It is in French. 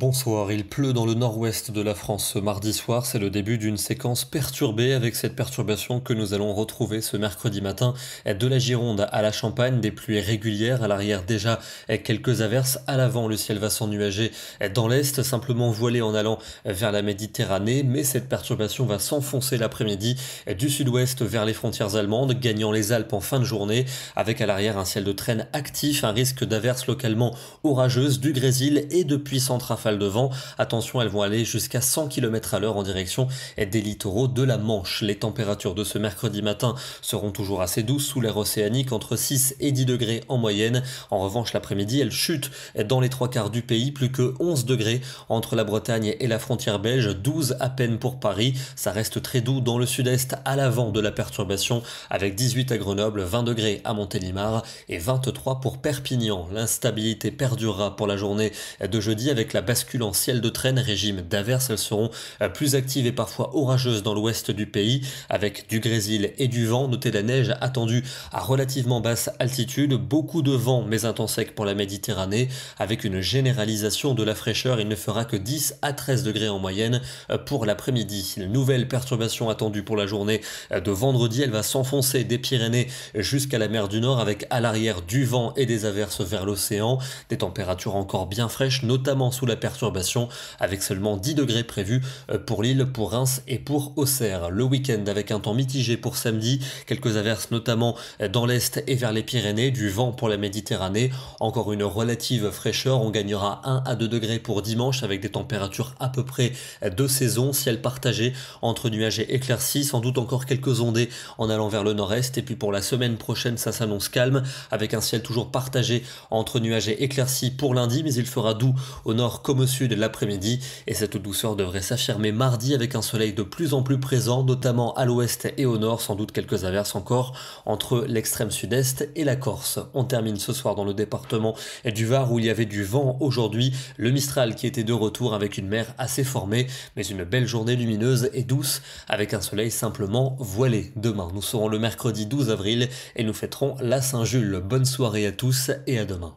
Bonsoir, il pleut dans le nord-ouest de la France ce mardi soir, c'est le début d'une séquence perturbée avec cette perturbation que nous allons retrouver ce mercredi matin de la Gironde à la Champagne, des pluies régulières à l'arrière déjà quelques averses, à l'avant le ciel va s'ennuager dans l'est, simplement voilé en allant vers la Méditerranée, mais cette perturbation va s'enfoncer l'après-midi du sud-ouest vers les frontières allemandes, gagnant les Alpes en fin de journée, avec à l'arrière un ciel de traîne actif, un risque d'averses localement orageuses, du grésil et de puissantes rafales de vent. Attention, elles vont aller jusqu'à 100 km à l'heure en direction des littoraux de la Manche. Les températures de ce mercredi matin seront toujours assez douces sous l'air océanique, entre 6 et 10 degrés en moyenne. En revanche, l'après-midi, elles chutent dans les trois quarts du pays, plus que 11 degrés entre la Bretagne et la frontière belge, 12 à peine pour Paris. Ça reste très doux dans le sud-est à l'avant de la perturbation, avec 18 à Grenoble, 20 degrés à Montélimar et 23 pour Perpignan. L'instabilité perdurera pour la journée de jeudi avec la bascule en ciel de traîne, régime d'averses. Elles seront plus actives et parfois orageuses dans l'ouest du pays, avec du grésil et du vent. Notez la neige attendue à relativement basse altitude, beaucoup de vent mais un temps sec pour la Méditerranée, avec une généralisation de la fraîcheur. Il ne fera que 10 à 13 degrés en moyenne pour l'après-midi. Une nouvelle perturbation attendue pour la journée de vendredi, elle va s'enfoncer des Pyrénées jusqu'à la mer du Nord, avec à l'arrière du vent et des averses vers l'océan, des températures encore bien fraîches, notamment sous la perturbation, avec seulement 10 degrés prévus pour Lille, pour Reims et pour Auxerre. Le week-end avec un temps mitigé pour samedi, quelques averses notamment dans l'est et vers les Pyrénées, du vent pour la Méditerranée, encore une relative fraîcheur. On gagnera 1 à 2 degrés pour dimanche avec des températures à peu près de saison, ciel partagé entre nuages et éclaircies, sans doute encore quelques ondées en allant vers le nord-est. Et puis pour la semaine prochaine, ça s'annonce calme avec un ciel toujours partagé entre nuages et éclaircies pour lundi, mais il fera doux au nord comme au sud l'après-midi, et cette douceur devrait s'affirmer mardi avec un soleil de plus en plus présent, notamment à l'ouest et au nord, sans doute quelques averses encore entre l'extrême sud-est et la Corse. On termine ce soir dans le département du Var où il y avait du vent aujourd'hui, le Mistral qui était de retour avec une mer assez formée, mais une belle journée lumineuse et douce avec un soleil simplement voilé. Demain, nous serons le mercredi 12 avril et nous fêterons la Saint-Jules. Bonne soirée à tous et à demain.